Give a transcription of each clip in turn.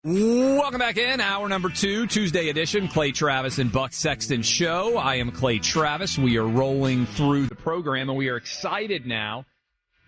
Welcome back in. Hour number 2, Tuesday edition, Clay Travis and Buck Sexton show. I am Clay Travis. We are rolling through the program, and we are excited now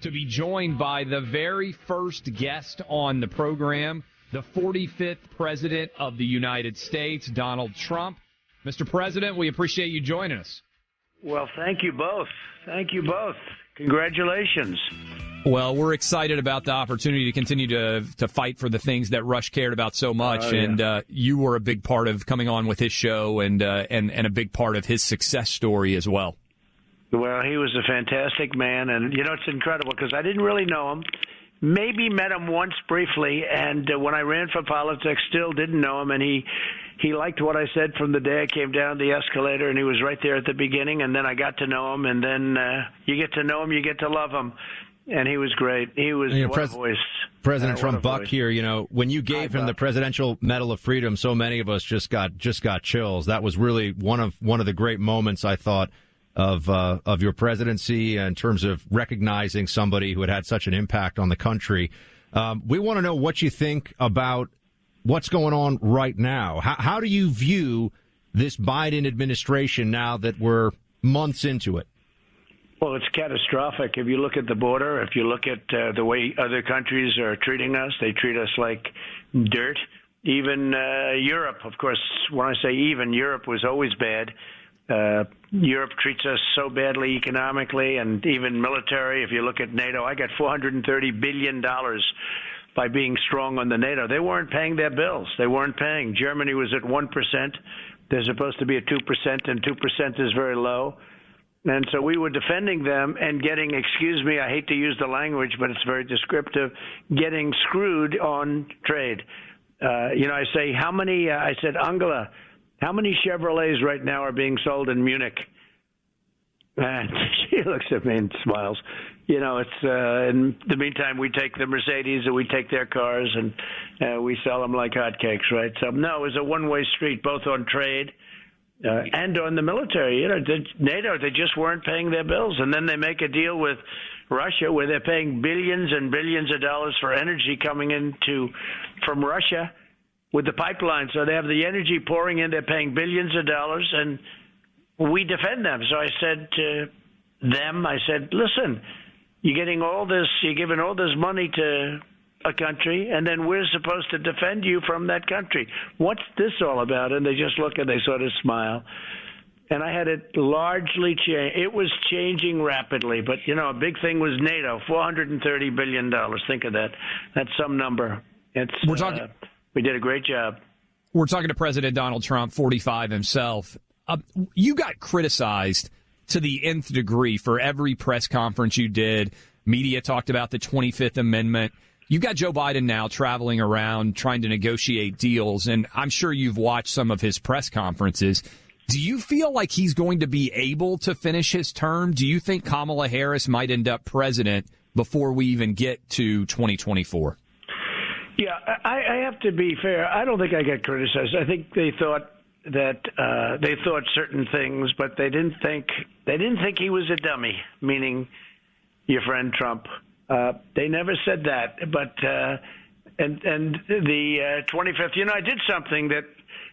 to be joined by the very first guest on the program, the 45th President of the United States, Donald Trump. Mr. President, we appreciate you joining us. Well, thank you both. Thank you both. Congratulations. Well, we're excited about the opportunity to continue to fight for the things that Rush cared about so much, and you were a big part of coming on with his show and a big part of his success story as well. Well, he was a fantastic man, and, you know, it's incredible because I didn't really know him. Maybe met him once briefly, and when I ran for politics, still didn't know him, and he liked what I said from the day I came down the escalator, and he was right there at the beginning, and then I got to know him, and then you get to know him, you get to love him. And he was great. He was what a voice. President Trump, Buck here. You know, when you gave him the Presidential Medal of Freedom, so many of us just got chills. That was really one of the great moments, I thought, of your presidency in terms of recognizing somebody who had such an impact on the country. We want to know what you think about what's going on right now. How do you view this Biden administration now that we're months into it? Well, it's catastrophic. If you look at the border, if you look at the way other countries are treating us, they treat us like dirt. Even Europe, of course, when I say even, Europe was always bad. Europe treats us so badly economically and even military. If you look at NATO, I got $430 billion by being strong on the NATO. They weren't paying their bills. They weren't paying. Germany was at 1%. They're supposed to be at 2%, and 2% is very low. And so we were defending them and getting, excuse me, I hate to use the language, but it's very descriptive, getting screwed on trade. I say, I said, Angela, how many Chevrolets right now are being sold in Munich? And she looks at me and smiles. You know, it's in the meantime, we take the Mercedes and we take their cars and we sell them like hotcakes, right? So, no, it was a one-way street, both on trade and on the military. You know, NATO, they just weren't paying their bills. And then they make a deal with Russia where they're paying billions and billions of dollars for energy coming from Russia with the pipeline. So they have the energy pouring in. They're paying billions of dollars, and we defend them. So I said to them, listen, you're giving all this money to a country, and then we're supposed to defend you from that country. What's this all about? And they just look and they sort of smile. And I had it largely change. It was changing rapidly, but, you know, a big thing was NATO, $430 billion. Think of that. That's some number. We did a great job. We're talking to President Donald Trump, 45 himself. You got criticized to the nth degree for every press conference you did. Media talked about the 25th Amendment. You got Joe Biden now traveling around trying to negotiate deals, and I'm sure you've watched some of his press conferences. Do you feel like he's going to be able to finish his term? Do you think Kamala Harris might end up president before we even get to 2024? Yeah, I have to be fair. I don't think I got criticized. I think they thought certain things, but they didn't think he was a dummy, meaning your friend Trump. They never said that, but and the 25th. You know, I did something that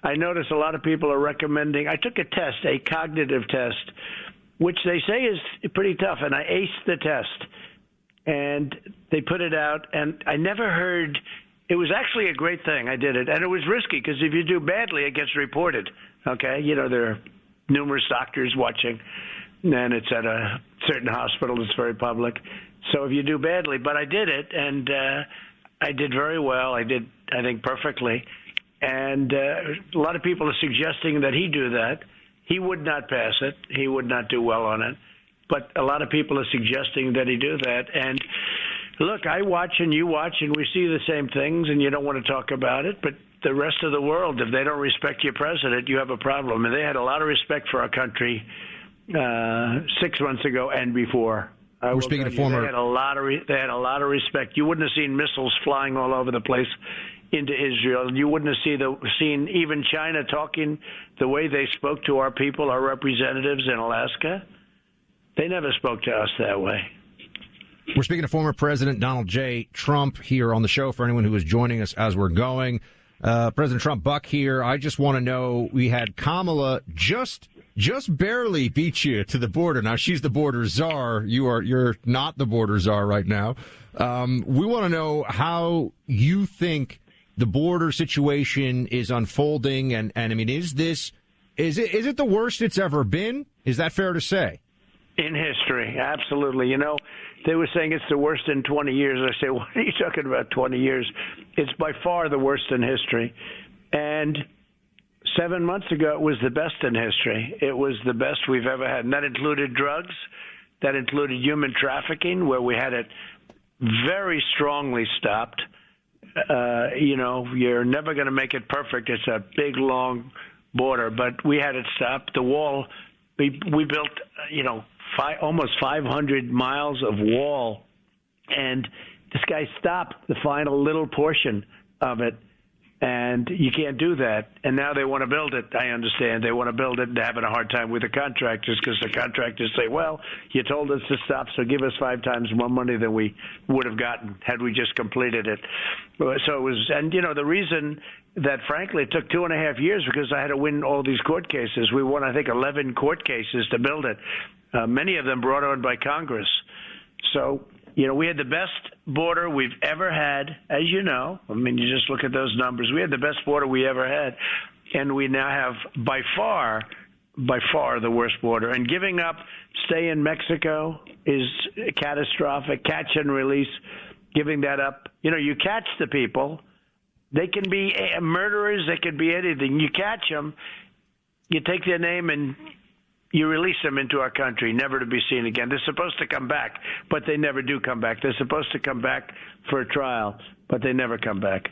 I notice a lot of people are recommending. I took a test, a cognitive test, which they say is pretty tough, and I aced the test. And they put it out, and I never heard. It was actually a great thing. I did it, and it was risky because if you do badly, it gets reported. Okay, you know, there are numerous doctors watching, and it's at a certain hospital. It's very public. So if you do badly, but I did it, and I did very well. I did, I think, perfectly. And a lot of people are suggesting that he do that. He would not pass it. He would not do well on it. But a lot of people are suggesting that he do that. And look, I watch and you watch, and we see the same things, and you don't want to talk about it. But the rest of the world, if they don't respect your president, you have a problem. And they had a lot of respect for our country 6 months ago and before. We're speaking of former. They had a lot of respect. You wouldn't have seen missiles flying all over the place into Israel. You wouldn't have seen even China talking the way they spoke to our people, our representatives in Alaska. They never spoke to us that way. We're speaking to former President Donald J. Trump here on the show for anyone who is joining us as we're going. President Trump, Buck here. I just want to know, we had Kamala just barely beat you to the border. Now, she's the border czar. You're not the border czar right now. We want to know how you think the border situation is unfolding, and I mean, is it the worst it's ever been? Is that fair to say? In history, absolutely. You know, they were saying it's the worst in 20 years. I say, what are you talking about, 20 years? It's by far the worst in history. And 7 months ago, it was the best in history. It was the best we've ever had. And that included drugs. That included human trafficking, where we had it very strongly stopped. You know, you're never going to make it perfect. It's a big, long border, but we had it stopped. The wall, we built, you know, almost 500 miles of wall, and this guy stopped the final little portion of it, and you can't do that. And now they want to build it. I understand they want to build it, and they're having a hard time with the contractors because the contractors say, well, you told us to stop, so give us 5 times more money than we would have gotten had we just completed it. So it was, and, you know, the reason that, frankly, it took 2.5 years because I had to win all these court cases. We won, I think, 11 court cases to build it, many of them brought on by Congress. So, you know, we had the best border we've ever had, as you know. I mean, you just look at those numbers. We had the best border we ever had, and we now have by far the worst border. And giving up stay in Mexico is catastrophic. Catch and release, giving that up. You know, you catch the people. They can be murderers. They can be anything. You catch them, you take their name, and you release them into our country, never to be seen again. They're supposed to come back, but they never do come back. They're supposed to come back for a trial, but they never come back.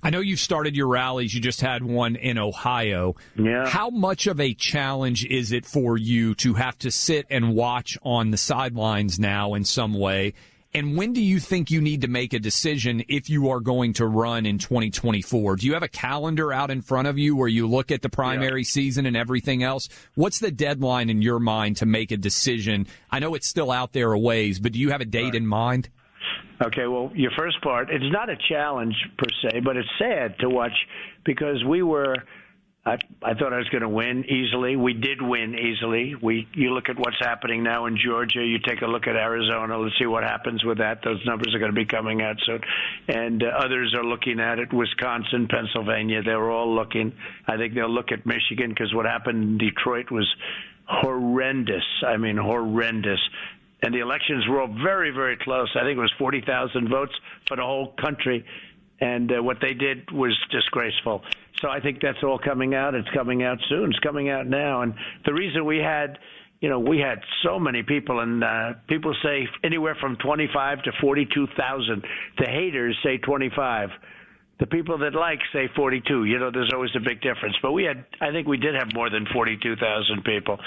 I know you've started your rallies. You just had one in Ohio. Yeah. How much of a challenge is it for you to have to sit and watch on the sidelines now in some way? And when do you think you need to make a decision if you are going to run in 2024? Do you have a calendar out in front of you where you look at the primary season and everything else? What's the deadline in your mind to make a decision? I know it's still out there a ways, but do you have a date in mind? Okay, well, your first part, it's not a challenge per se, but it's sad to watch because I thought I was going to win easily. We did win easily. You look at what's happening now in Georgia. You take a look at Arizona. Let's see what happens with that. Those numbers are going to be coming out soon. And others are looking at it. Wisconsin, Pennsylvania, they're all looking. I think they'll look at Michigan because what happened in Detroit was horrendous. I mean, horrendous. And the elections were all very, very close. I think it was 40,000 votes for the whole country. And what they did was disgraceful. So I think that's all coming out. It's coming out soon. It's coming out now. And the reason we had so many people, and people say anywhere from 25 to 42,000. The haters say 25. The people that like say 42. You know, there's always a big difference. But I think we did have more than 42,000 people.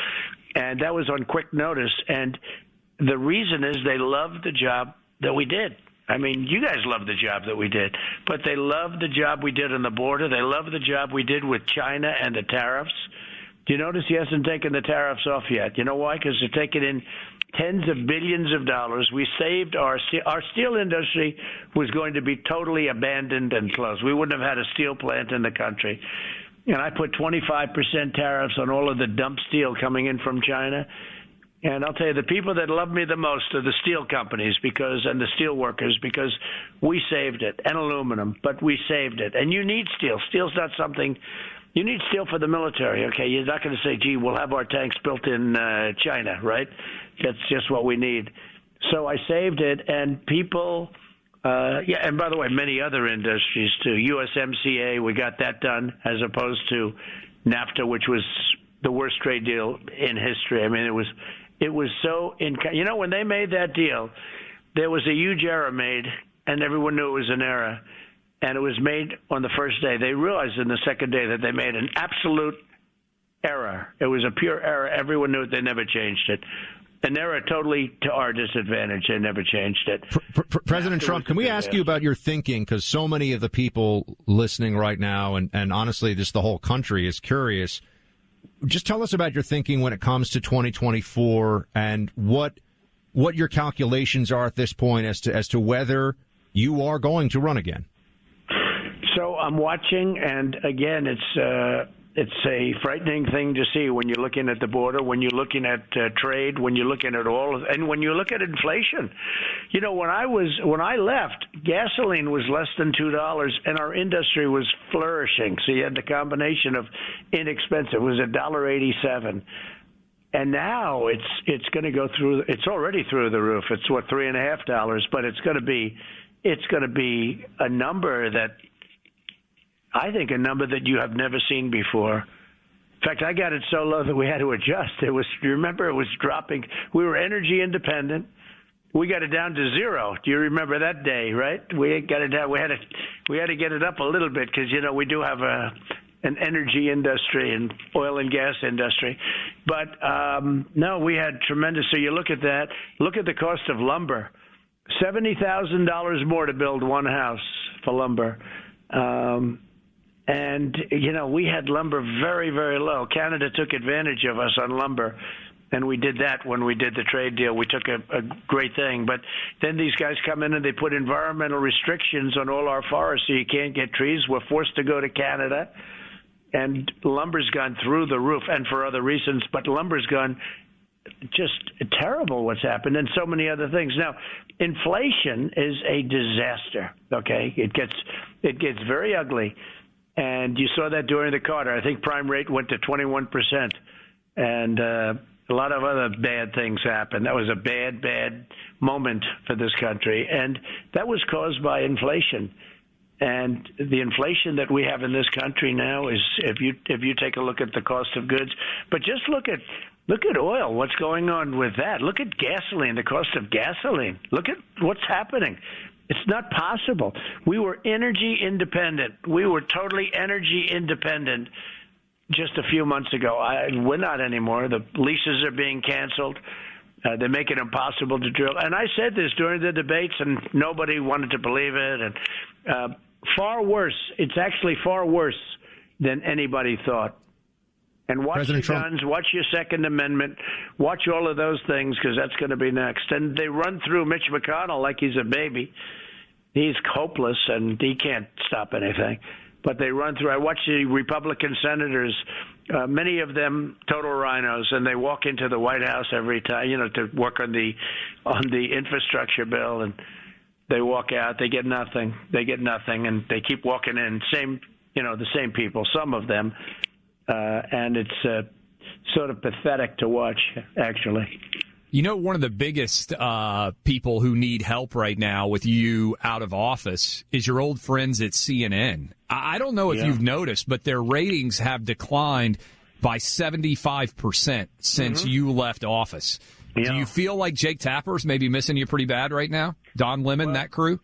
And that was on quick notice. And the reason is they loved the job that we did. I mean, you guys love the job that we did, but they love the job we did on the border. They love the job we did with China and the tariffs. Do you notice he hasn't taken the tariffs off yet? You know why? Because they're taking in tens of billions of dollars. We saved our steel industry was going to be totally abandoned and closed. We wouldn't have had a steel plant in the country. And I put 25% tariffs on all of the dump steel coming in from China. And I'll tell you, the people that love me the most are the steel companies and the steel workers because we saved it, and aluminum, but we saved it. And you need steel. Steel's not something – you need steel for the military, okay? You're not going to say, gee, we'll have our tanks built in China, right? That's just what we need. So I saved it, and people and by the way, many other industries too. USMCA, we got that done as opposed to NAFTA, which was the worst trade deal in history. I mean, it was so you know, when they made that deal, there was a huge error made, and everyone knew it was an error. And it was made on the first day. They realized in the second day that they made an absolute error. It was a pure error. Everyone knew it. They never changed it. An error totally to our disadvantage. They never changed it. President Trump, can we ask you about your thinking? Because so many of the people listening right now, and honestly, just the whole country is curious. Just tell us about your thinking when it comes to 2024 and what your calculations are at this point as to whether you are going to run again. So I'm watching, and again, it's a frightening thing to see when you're looking at the border, when you're looking at trade, when you're looking at and when you look at inflation. When I left, gasoline was less than $2, and our industry was flourishing. So you had the combination of inexpensive. It was $1.87. And now it's going to go through. It's already through the roof. It's $3.50, but it's going to be a number that, I think, a number that you have never seen before. In fact, I got it so low that we had to adjust. You remember, it was dropping. We were energy independent. We got it down to zero. Do you remember that day, right? We got it down. We had to get it up a little bit because, we do have an energy industry and oil and gas industry. But, no, we had tremendous. So you look at that. Look at the cost of lumber. $70,000 more to build one house for lumber. And, we had lumber very, very low. Canada took advantage of us on lumber, and we did that when we did the trade deal. We took a great thing. But then these guys come in and they put environmental restrictions on all our forests, so you can't get trees. We're forced to go to Canada, and lumber's gone through the roof, and for other reasons. But lumber's gone just terrible what's happened, and so many other things. Now, inflation is a disaster, okay? It gets very ugly. And you saw that during the Carter. I think prime rate went to 21%. And a lot of other bad things happened. That was a bad moment for this country. And that was caused by inflation. And the inflation that we have in this country now is, if you take a look at the cost of goods, but just look at oil, what's going on with that. Look at gasoline, the cost of gasoline. Look at what's happening. It's not possible. We were energy independent. We were totally energy independent just a few months ago. We're not anymore. The leases are being canceled. They make it impossible to drill. And I said this during the debates, and nobody wanted to believe it. And far worse. It's actually far worse than anybody thought. And watch President the guns, watch your Second Amendment, watch all of those things, because that's going to be next. And they run through Mitch McConnell like he's a baby. He's hopeless, and he can't stop anything. But they run through. I watch the Republican senators, many of them total rhinos, and they walk into the White House every time, to work on the infrastructure bill, and they walk out. They get nothing. And they keep walking in. The same people, some of them. And it's sort of pathetic to watch, actually. One of the biggest people who need help right now with you out of office is your old friends at CNN. I don't know if you've noticed, but their ratings have declined by 75% since you left office. Yeah. Do you feel like Jake Tapper's maybe missing you pretty bad right now? Don Lemon, that crew?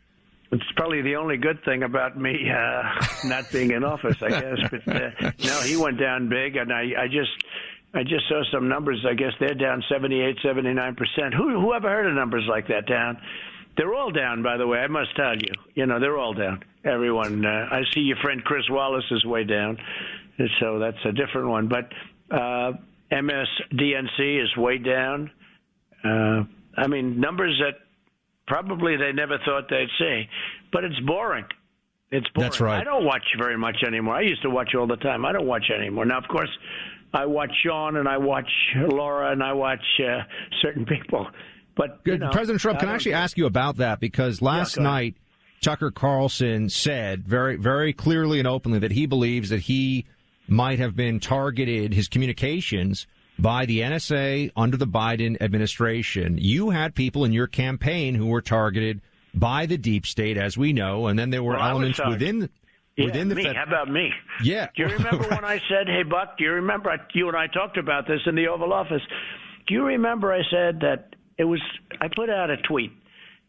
It's probably the only good thing about me not being in office, I guess. But no, he went down big, and I just saw some numbers. I guess they're down 78, 79%. Who ever heard of numbers like that down? They're all down, by the way. I must tell you. They're all down. Everyone. I see your friend Chris Wallace is way down, so that's a different one. But MSDNC is way down. Numbers that probably they never thought they'd see. But it's boring. It's boring. That's right. I don't watch very much anymore. I used to watch all the time. I don't watch anymore. Now, of course, I watch Sean, and I watch Laura, and I watch certain people. But President Trump, can I actually ask you about that? Because last night, Tucker Carlson said very, very clearly and openly that he believes that he might have been targeted, his communications, by the NSA under the Biden administration. You had people in your campaign who were targeted by the deep state, as we know, and then there were elements within the me. How about me? Yeah. Do you remember when I said, hey, Buck, do you remember you and I talked about this in the Oval Office? Do you remember I said that I put out a tweet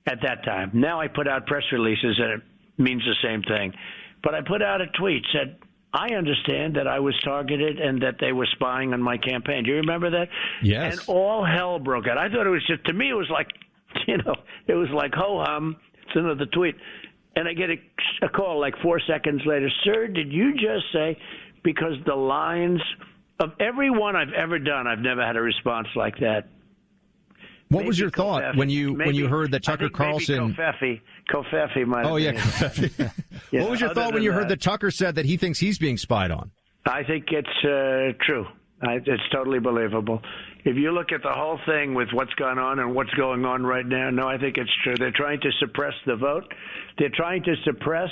at that time. Now I put out press releases, and it means the same thing. But I put out a tweet, said, I understand that I was targeted and that they were spying on my campaign. Do you remember that? Yes. And all hell broke out. I thought it was just, to me, it was like, it was like ho-hum. It's another tweet. And I get a call like 4 seconds later. Sir, did you just say, because the lines of every one I've ever done, I've never had a response like that. What was your thought when you heard that Tucker Carlson? Covfefe might have been. Covfefe. What was your thought when you heard that Tucker said that he thinks he's being spied on? I think it's true. It's totally believable. If you look at the whole thing with what's gone on and what's going on right now, no, I think it's true. They're trying to suppress the vote. They're trying to suppress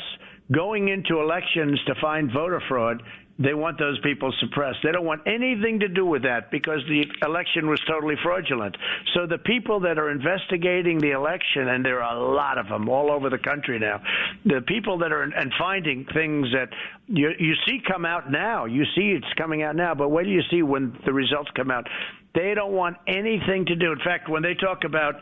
going into elections to find voter fraud. They want those people suppressed. They don't want anything to do with that because the election was totally fraudulent. So the people that are investigating the election, and there are a lot of them all over the country now, the people that are and finding things that you see come out now, you see it's coming out now, but wait till you see when the results come out. They don't want anything to do. In fact, when they talk about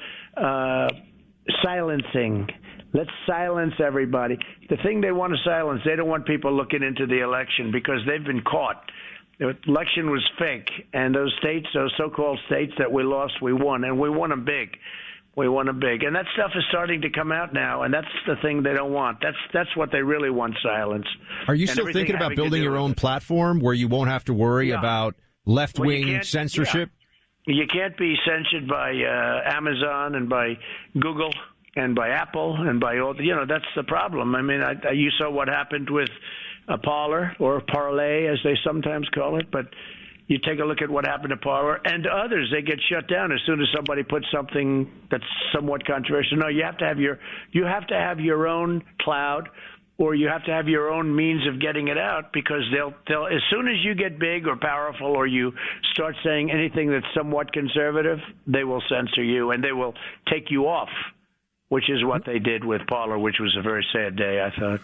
silencing, let's silence everybody. The thing they want to silence, they don't want people looking into the election because they've been caught. The election was fake, and those states, those so-called states that we lost, we won, and we won them big. We won them big. And that stuff is starting to come out now, and that's the thing they don't want. That's what they really want, silence. Are you still thinking about building your own platform where you won't have to worry about left-wing censorship? Yeah. You can't be censored by Amazon and by Google and by Apple and by all, that's the problem. I mean, you saw what happened with Parler, or Parlay, as they sometimes call it, but you take a look at what happened to Parler and others. They get shut down as soon as somebody puts something that's somewhat controversial. No, you have to have your own cloud, or you have to have your own means of getting it out, because they'll as soon as you get big or powerful, or you start saying anything that's somewhat conservative, they will censor you and they will take you off, which is what they did with Parler, which was a very sad day, I thought.